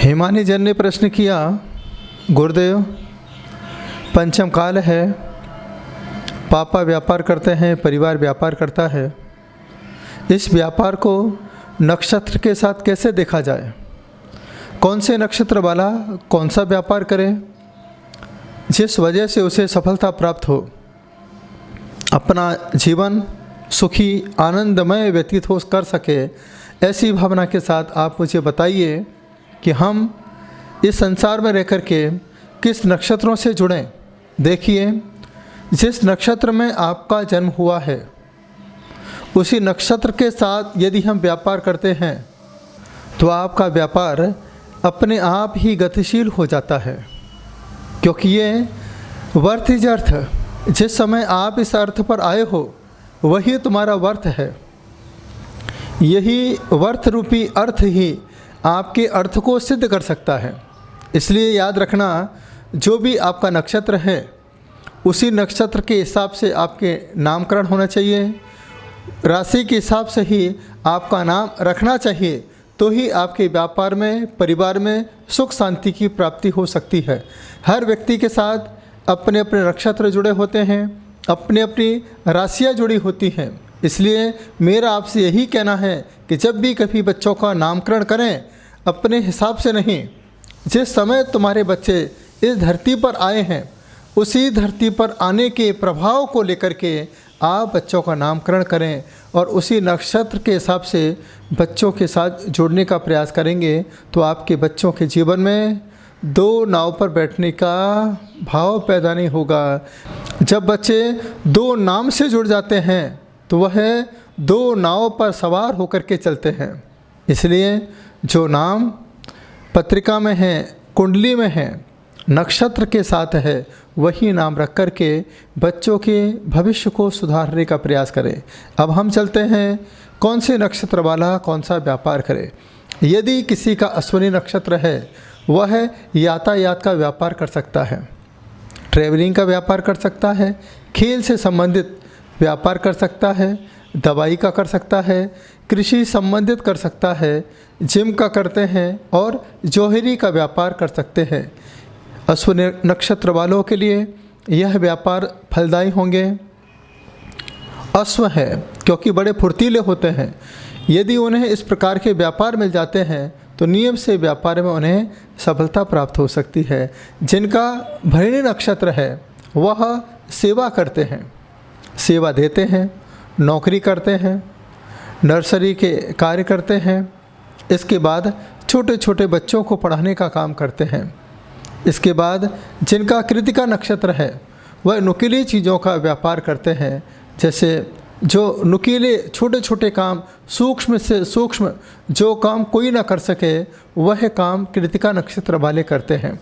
हेमानी जन ने प्रश्न किया, गुरुदेव पंचम काल है, पापा व्यापार करते हैं, परिवार व्यापार करता है, इस व्यापार को नक्षत्र के साथ कैसे देखा जाए? कौन से नक्षत्र वाला कौन सा व्यापार करे जिस वजह से उसे सफलता प्राप्त हो, अपना जीवन सुखी आनंदमय व्यतीत हो कर सके, ऐसी भावना के साथ आप मुझे बताइए कि हम इस संसार में रह कर के किस नक्षत्रों से जुड़ें। देखिए, जिस नक्षत्र में आपका जन्म हुआ है उसी नक्षत्र के साथ यदि हम व्यापार करते हैं तो आपका व्यापार अपने आप ही गतिशील हो जाता है, क्योंकि ये वर्थ अर्थ, जिस समय आप इस अर्थ पर आए हो वही तुम्हारा वर्थ है। यही वर्थ रूपी अर्थ ही आपके अर्थ को सिद्ध कर सकता है। इसलिए याद रखना, जो भी आपका नक्षत्र है उसी नक्षत्र के हिसाब से आपके नामकरण होना चाहिए, राशि के हिसाब से ही आपका नाम रखना चाहिए, तो ही आपके व्यापार में, परिवार में सुख शांति की प्राप्ति हो सकती है। हर व्यक्ति के साथ अपने अपने नक्षत्र जुड़े होते हैं, अपनी अपनी राशियाँ जुड़ी होती हैं। इसलिए मेरा आपसे यही कहना है कि जब भी कभी बच्चों का नामकरण करें, अपने हिसाब से नहीं, जिस समय तुम्हारे बच्चे इस धरती पर आए हैं उसी धरती पर आने के प्रभाव को लेकर के आप बच्चों का नामकरण करें और उसी नक्षत्र के हिसाब से बच्चों के साथ जुड़ने का प्रयास करेंगे तो आपके बच्चों के जीवन में दो नाव पर बैठने का भाव पैदा नहीं होगा। जब बच्चे दो नाम से जुड़ जाते हैं तो वह दो नाव पर सवार होकर के चलते हैं। इसलिए जो नाम पत्रिका में है, कुंडली में है, नक्षत्र के साथ है, वही नाम रख कर के बच्चों के भविष्य को सुधारने का प्रयास करें। अब हम चलते हैं, कौन से नक्षत्र वाला कौन सा व्यापार करे। यदि किसी का अश्विनी नक्षत्र है, वह यातायात का व्यापार कर सकता है, ट्रैवलिंग का व्यापार कर सकता है, खेल से संबंधित व्यापार कर सकता है, दवाई का कर सकता है, कृषि संबंधित कर सकता है, जिम का करते हैं और जौहरी का व्यापार कर सकते हैं। अश्विनी नक्षत्र वालों के लिए यह व्यापार फलदायी होंगे। अश्व है क्योंकि बड़े फुर्तीले होते हैं, यदि उन्हें इस प्रकार के व्यापार मिल जाते हैं तो नियम से व्यापार में उन्हें सफलता प्राप्त हो सकती है। जिनका भरणी नक्षत्र है वह सेवा करते हैं, सेवा देते हैं, नौकरी करते हैं, नर्सरी के कार्य करते हैं, इसके बाद छोटे छोटे बच्चों को पढ़ाने का काम करते हैं। इसके बाद जिनका कृतिका नक्षत्र है वह नुकीली चीज़ों का व्यापार करते हैं, जैसे जो नुकीले छोटे छोटे काम, सूक्ष्म से सूक्ष्म जो काम कोई ना कर सके वह काम कृतिका नक्षत्र वाले करते हैं।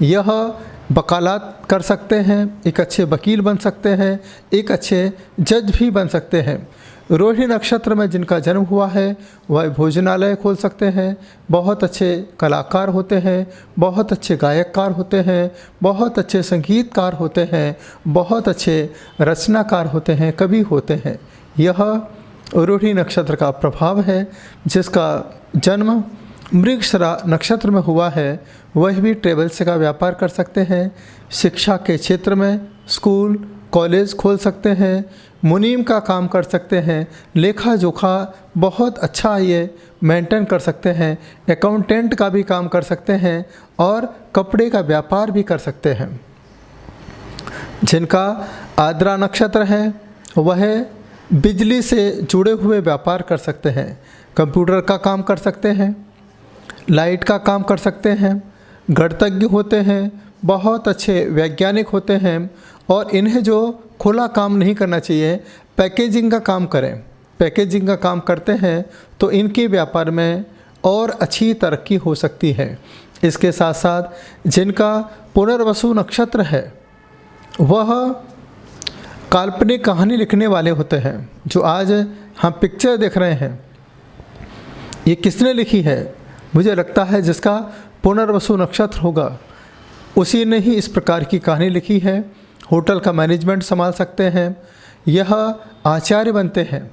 यह वकालत कर सकते हैं, एक अच्छे वकील बन सकते हैं, एक अच्छे जज भी बन सकते हैं। रोहिणी नक्षत्र में जिनका जन्म हुआ है वह भोजनालय खोल सकते हैं, बहुत अच्छे कलाकार होते हैं, बहुत अच्छे गायककार होते हैं, बहुत अच्छे संगीतकार होते हैं, बहुत अच्छे रचनाकार होते हैं, कवि होते हैं। यह रोहिणी नक्षत्र का प्रभाव है। जिसका जन्म मृगशिरा नक्षत्र में हुआ है वह भी ट्रेवल्स का व्यापार कर सकते हैं, शिक्षा के क्षेत्र में स्कूल कॉलेज खोल सकते हैं, मुनीम का काम कर सकते हैं, लेखा जोखा बहुत अच्छा ये मेंटेन कर सकते हैं, अकाउंटेंट का भी काम कर सकते हैं और कपड़े का व्यापार भी कर सकते हैं। जिनका आद्रा नक्षत्र है वह बिजली से जुड़े हुए व्यापार कर सकते हैं, कंप्यूटर का काम कर सकते हैं, लाइट का काम कर सकते हैं, गणितज्ञ होते हैं, बहुत अच्छे वैज्ञानिक होते हैं और इन्हें जो खुला काम नहीं करना चाहिए, पैकेजिंग का काम करें, पैकेजिंग का काम करते हैं तो इनके व्यापार में और अच्छी तरक्की हो सकती है। इसके साथ साथ जिनका पुनर्वसु नक्षत्र है वह काल्पनिक कहानी लिखने वाले होते हैं। जो आज हम पिक्चर देख रहे हैं ये किसने लिखी है? मुझे लगता है जिसका पुनर्वसु नक्षत्र होगा उसी ने ही इस प्रकार की कहानी लिखी है। होटल का मैनेजमेंट संभाल सकते हैं, यह आचार्य बनते हैं,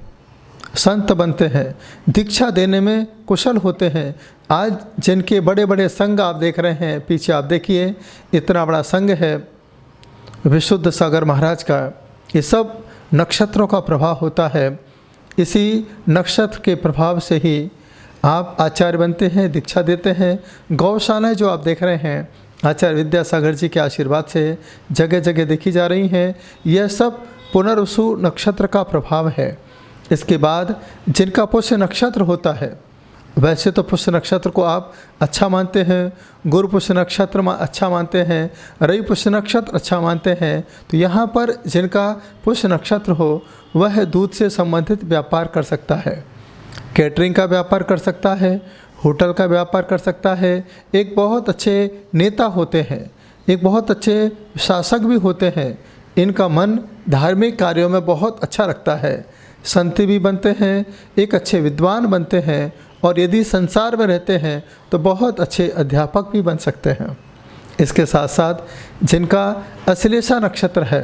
संत बनते हैं, दीक्षा देने में कुशल होते हैं। आज जिनके बड़े बड़े संघ आप देख रहे हैं, पीछे आप देखिए इतना बड़ा संघ है विशुद्ध सागर महाराज का, ये सब नक्षत्रों का प्रभाव होता है। इसी नक्षत्र के प्रभाव से ही आप आचार्य बनते हैं, दीक्षा देते हैं। गौशालाएं जो आप देख रहे हैं आचार्य विद्यासागर जी के आशीर्वाद से जगह जगह देखी जा रही हैं, यह सब पुनर्वसु नक्षत्र का प्रभाव है। इसके बाद जिनका पुष्य नक्षत्र होता है, वैसे तो पुष्य नक्षत्र को आप अच्छा मानते हैं, गुरु पुष्य नक्षत्र अच्छा मानते हैं, रवि पुष्य नक्षत्र अच्छा मानते हैं, तो यहाँ पर जिनका पुष्य नक्षत्र हो वह दूध से संबंधित व्यापार कर सकता है, कैटरिंग का व्यापार कर सकता है, होटल का व्यापार कर सकता है। एक बहुत अच्छे नेता होते हैं, एक बहुत अच्छे शासक भी होते हैं, इनका मन धार्मिक कार्यों में बहुत अच्छा लगता है, संत भी बनते हैं, एक अच्छे विद्वान बनते हैं, और यदि संसार में रहते हैं तो बहुत अच्छे अध्यापक भी बन सकते हैं। इसके साथ साथ जिनका अश्लेषा नक्षत्र है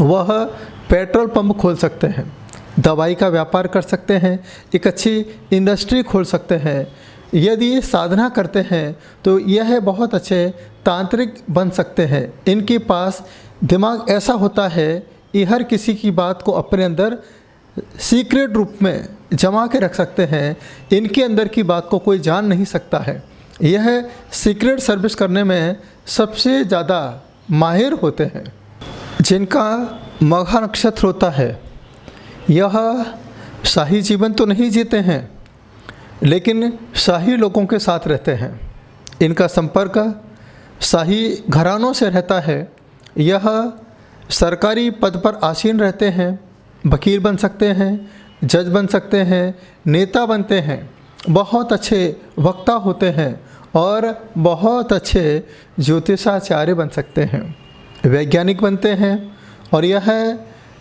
वह पेट्रोल पंप खोल सकते हैं, दवाई का व्यापार कर सकते हैं, एक अच्छी इंडस्ट्री खोल सकते हैं। यदि साधना करते हैं तो यह बहुत अच्छे तांत्रिक बन सकते हैं। इनके पास दिमाग ऐसा होता है कि हर किसी की बात को अपने अंदर सीक्रेट रूप में जमा के रख सकते हैं, इनके अंदर की बात को कोई जान नहीं सकता है। यह सीक्रेट सर्विस करने में सबसे ज़्यादा माहिर होते हैं। जिनका मघा नक्षत्र होता है यह शाही जीवन तो नहीं जीते हैं, लेकिन शाही लोगों के साथ रहते हैं, इनका संपर्क शाही घरानों से रहता है। यह सरकारी पद पर आसीन रहते हैं, वकील बन सकते हैं, जज बन सकते हैं, नेता बनते हैं, बहुत अच्छे वक्ता होते हैं और बहुत अच्छे ज्योतिषाचार्य बन सकते हैं, वैज्ञानिक बनते हैं, और यह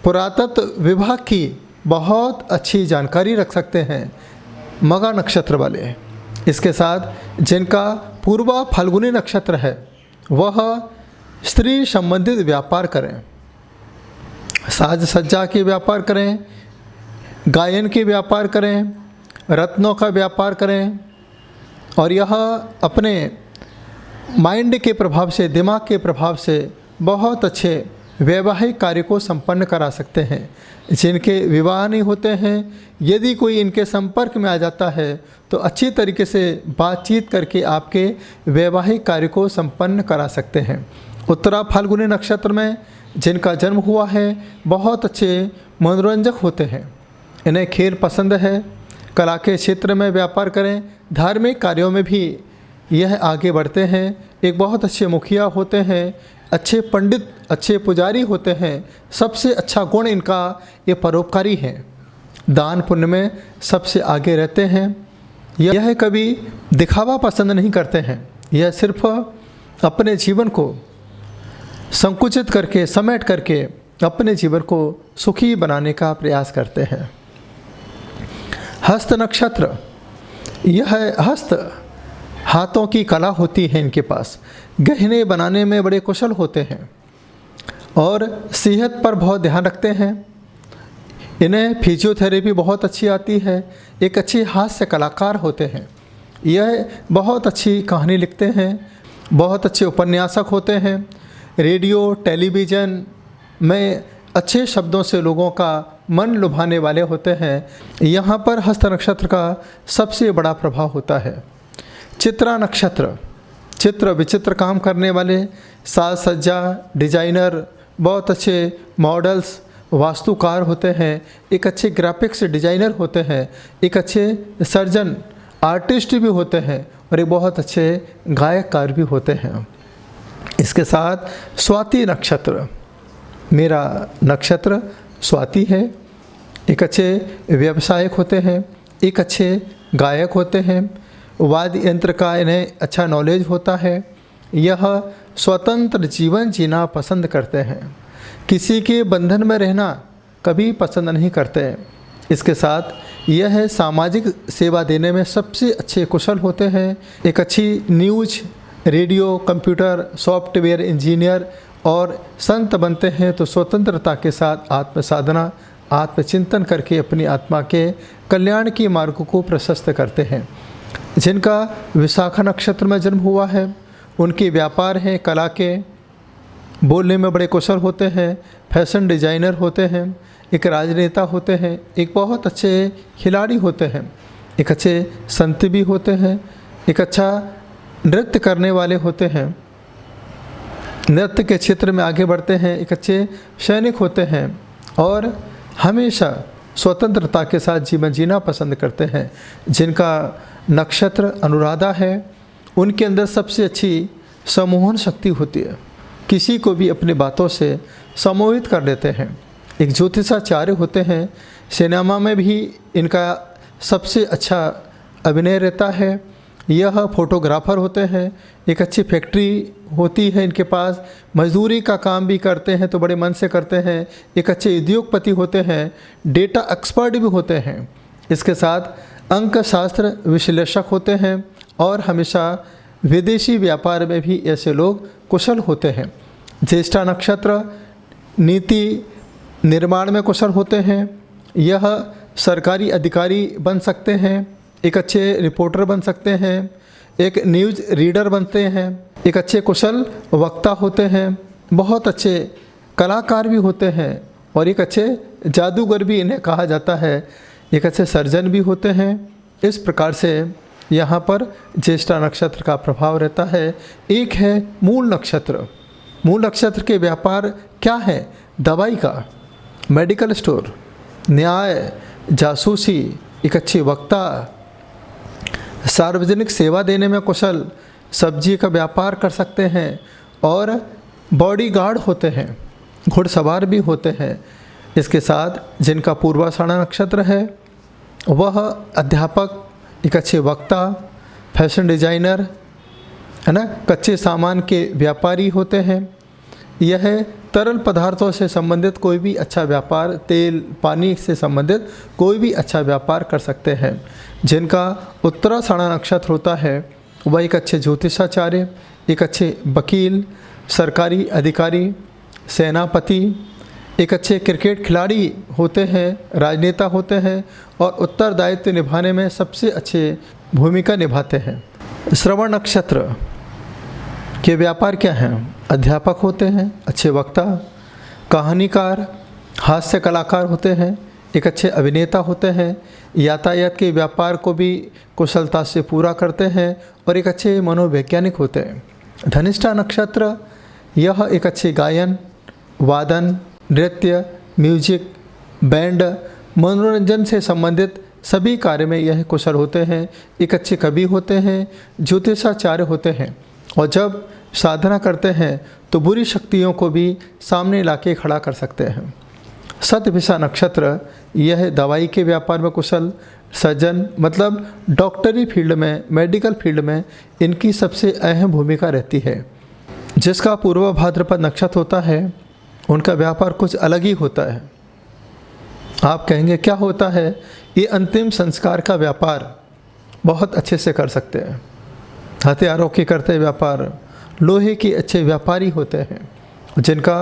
पुरातत्व विभाग की बहुत अच्छी जानकारी रख सकते हैं मघा नक्षत्र वाले। इसके साथ जिनका पूर्वा फाल्गुनी नक्षत्र है वह स्त्री संबंधित व्यापार करें, साज सज्जा के व्यापार करें, गायन के व्यापार करें, रत्नों का व्यापार करें, और यह अपने माइंड के प्रभाव से, दिमाग के प्रभाव से बहुत अच्छे वैवाहिक कार्य को संपन्न करा सकते हैं। जिनके विवाह नहीं होते हैं, यदि कोई इनके संपर्क में आ जाता है तो अच्छी तरीके से बातचीत करके आपके वैवाहिक कार्य को संपन्न करा सकते हैं। उत्तरा फाल्गुनी नक्षत्र में जिनका जन्म हुआ है बहुत अच्छे मनोरंजक होते हैं, इन्हें खेल पसंद है, कला के क्षेत्र में व्यापार करें, धार्मिक कार्यों में भी यह आगे बढ़ते हैं, एक बहुत अच्छे मुखिया होते हैं, अच्छे पंडित, अच्छे पुजारी होते हैं। सबसे अच्छा गुण इनका ये परोपकारी है, दान पुण्य में सबसे आगे रहते हैं। यह कभी दिखावा पसंद नहीं करते हैं, यह सिर्फ अपने जीवन को संकुचित करके, समेट करके अपने जीवन को सुखी बनाने का प्रयास करते हैं। हस्त नक्षत्र, यह हस्त हाथों की कला होती है इनके पास, गहने बनाने में बड़े कुशल होते हैं और सेहत पर बहुत ध्यान रखते हैं। इन्हें फिजियोथेरेपी बहुत अच्छी आती है, एक अच्छे हास्य कलाकार होते हैं, यह बहुत अच्छी कहानी लिखते हैं, बहुत अच्छे उपन्यासक होते हैं, रेडियो टेलीविज़न में अच्छे शब्दों से लोगों का मन लुभाने वाले होते हैं। यहाँ पर हस्त नक्षत्र का सबसे बड़ा प्रभाव होता है। चित्रा नक्षत्र, चित्र विचित्र काम करने वाले, साज सज्जा, डिजाइनर, बहुत अच्छे मॉडल्स, वास्तुकार होते हैं, एक अच्छे ग्राफिक्स डिजाइनर होते हैं, एक अच्छे सर्जन, आर्टिस्ट भी होते हैं और एक बहुत अच्छे गायककार भी होते हैं। इसके साथ स्वाति नक्षत्र, मेरा नक्षत्र स्वाति है, एक अच्छे व्यवसायिक होते हैं, एक अच्छे गायक होते हैं, वाद्य यंत्र का इन्हें अच्छा नॉलेज होता है। यह स्वतंत्र जीवन जीना पसंद करते हैं, किसी के बंधन में रहना कभी पसंद नहीं करते। इसके साथ यह सामाजिक सेवा देने में सबसे अच्छे कुशल होते हैं, एक अच्छी news, radio, computer, software engineer और संत बनते हैं तो स्वतंत्रता के साथ आत्म साधना आत्मचिंतन करके अपनी आत्मा के कल्याण के मार्ग को प्रशस्त करते हैं। जिनका विशाखा नक्षत्र में जन्म हुआ है उनके व्यापार हैं कला के, बोलने में बड़े कुशल होते हैं, फैशन डिजाइनर होते हैं, एक राजनेता होते हैं, एक बहुत अच्छे खिलाड़ी होते हैं, एक अच्छे संत भी होते हैं, एक अच्छा नृत्य करने वाले होते हैं, नृत्य के क्षेत्र में आगे बढ़ते हैं, एक अच्छे सैनिक होते हैं और हमेशा स्वतंत्रता के साथ जीवन जीना पसंद करते हैं। जिनका नक्षत्र अनुराधा है उनके अंदर सबसे अच्छी सम्मोहन शक्ति होती है, किसी को भी अपनी बातों से सम्मोहित कर लेते हैं। एक ज्योतिषाचार्य होते हैं, सिनेमा में भी इनका सबसे अच्छा अभिनय रहता है। यह फोटोग्राफर होते हैं, एक अच्छी फैक्ट्री होती है इनके पास, मजदूरी का काम भी करते हैं तो बड़े मन से करते हैं, एक अच्छे उद्योगपति होते हैं, डेटा एक्सपर्ट भी होते हैं, इसके साथ अंक शास्त्र विश्लेषक होते हैं और हमेशा विदेशी व्यापार में भी ऐसे लोग कुशल होते हैं। ज्येष्ठा नक्षत्र नीति निर्माण में कुशल होते हैं, यह सरकारी अधिकारी बन सकते हैं, एक अच्छे रिपोर्टर बन सकते हैं, एक न्यूज़ रीडर बनते हैं, एक अच्छे कुशल वक्ता होते हैं, बहुत अच्छे कलाकार भी होते हैं और एक अच्छे जादूगर भी इन्हें कहा जाता है, एक अच्छे सर्जन भी होते हैं। इस प्रकार से यहाँ पर ज्येष्ठा नक्षत्र का प्रभाव रहता है। एक है मूल नक्षत्र। मूल नक्षत्र के व्यापार क्या है? दवाई का, मेडिकल स्टोर, न्याय, जासूसी, एक अच्छी वक्ता, सार्वजनिक सेवा देने में कुशल, सब्जी का व्यापार कर सकते हैं और बॉडीगार्ड होते हैं, घुड़सवार भी होते हैं। इसके साथ जिनका पूर्वाषाढ़ा नक्षत्र है वह अध्यापक, एक अच्छे वक्ता, फैशन डिजाइनर है ना, कच्चे सामान के व्यापारी होते हैं। यह तरल पदार्थों से संबंधित कोई भी अच्छा व्यापार, तेल पानी से संबंधित कोई भी अच्छा व्यापार कर सकते हैं। जिनका उत्तराषाढ़ा नक्षत्र होता है वह एक अच्छे ज्योतिषाचार्य, एक अच्छे वकील, सरकारी अधिकारी, सेनापति, एक अच्छे क्रिकेट खिलाड़ी होते हैं, राजनेता होते हैं और उत्तरदायित्व निभाने में सबसे अच्छे भूमिका निभाते हैं। श्रवण नक्षत्र के व्यापार क्या हैं? अध्यापक होते हैं, अच्छे वक्ता, कहानीकार, हास्य कलाकार होते हैं, एक अच्छे अभिनेता होते हैं, यातायात के व्यापार को भी कुशलता से पूरा करते हैं और एक अच्छे मनोवैज्ञानिक होते हैं। धनिष्ठा नक्षत्र यह एक अच्छे गायन, वादन, नृत्य, म्यूजिक, बैंड, मनोरंजन से संबंधित सभी कार्य में यह कुशल होते हैं, एक अच्छे कवि होते हैं, ज्योतिषाचार्य होते हैं और जब साधना करते हैं तो बुरी शक्तियों को भी सामने लाके खड़ा कर सकते हैं। शतभिषा नक्षत्र यह दवाई के व्यापार में कुशल, सर्जन मतलब डॉक्टरी फील्ड में, मेडिकल फील्ड में इनकी सबसे अहम भूमिका रहती है। जिसका पूर्व भाद्रपद नक्षत्र होता है उनका व्यापार कुछ अलग ही होता है। आप कहेंगे क्या होता है? ये अंतिम संस्कार का व्यापार बहुत अच्छे से कर सकते हैं, हथियारों के करते व्यापार, लोहे के अच्छे व्यापारी होते हैं। जिनका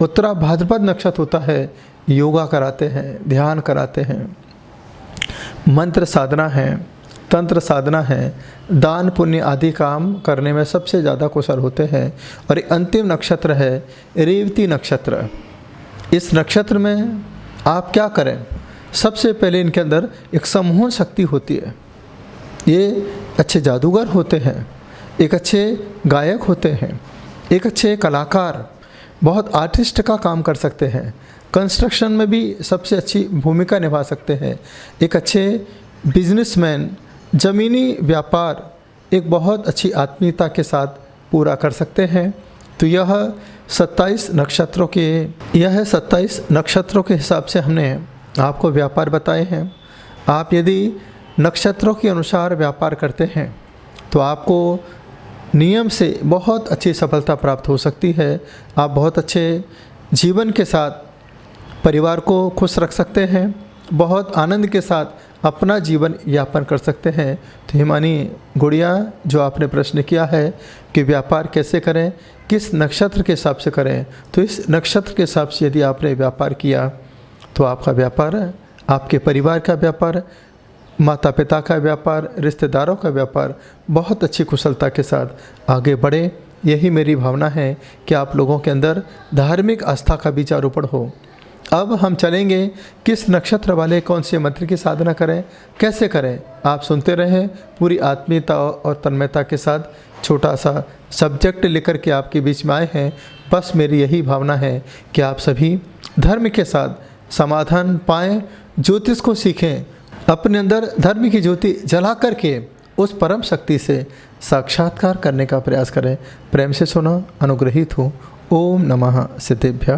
उत्तरा भाद्रपद नक्षत्र होता है योगा कराते हैं, ध्यान कराते हैं, मंत्र साधना है, तंत्र साधना है, दान पुण्य आदि काम करने में सबसे ज़्यादा कुशल होते हैं। और एक अंतिम नक्षत्र है रेवती नक्षत्र। इस नक्षत्र में आप क्या करें? सबसे पहले इनके अंदर एक सम्मोहन शक्ति होती है। ये अच्छे जादूगर होते हैं, एक अच्छे गायक होते हैं, एक अच्छे कलाकार, बहुत आर्टिस्ट का काम कर सकते हैं, कंस्ट्रक्शन में भी सबसे अच्छी भूमिका निभा सकते हैं, एक अच्छे बिजनेसमैन, ज़मीनी व्यापार एक बहुत अच्छी आत्मीयता के साथ पूरा कर सकते हैं। तो यह 27 नक्षत्रों के हिसाब से हमने आपको व्यापार बताए हैं। आप यदि नक्षत्रों के अनुसार व्यापार करते हैं तो आपको नियम से बहुत अच्छी सफलता प्राप्त हो सकती है। आप बहुत अच्छे जीवन के साथ परिवार को खुश रख सकते हैं, बहुत आनंद के साथ अपना जीवन यापन कर सकते हैं। तो हिमानी गुड़िया, जो आपने प्रश्न किया है कि व्यापार कैसे करें, किस नक्षत्र के हिसाब से करें, तो इस नक्षत्र के हिसाब से यदि आपने व्यापार किया तो आपका व्यापार है, आपके परिवार का व्यापार, माता पिता का व्यापार, रिश्तेदारों का व्यापार बहुत अच्छी कुशलता के साथ आगे बढ़े। यही मेरी भावना है कि आप लोगों के अंदर धार्मिक आस्था का बीजारोपण हो। अब हम चलेंगे किस नक्षत्र वाले कौन से मंत्र की साधना करें, कैसे करें, आप सुनते रहें। पूरी आत्मीयता और तन्मयता के साथ छोटा सा सब्जेक्ट लेकर के आपके बीच में आए हैं। बस मेरी यही भावना है कि आप सभी धर्म के साथ समाधान पाएँ, ज्योतिष को सीखें, अपने अंदर धर्म की ज्योति जला करके उस परम शक्ति से साक्षात्कार करने का प्रयास करें। प्रेम से सुना, अनुग्रहित हूँ। ओम नमः सिद्धेभ्यः।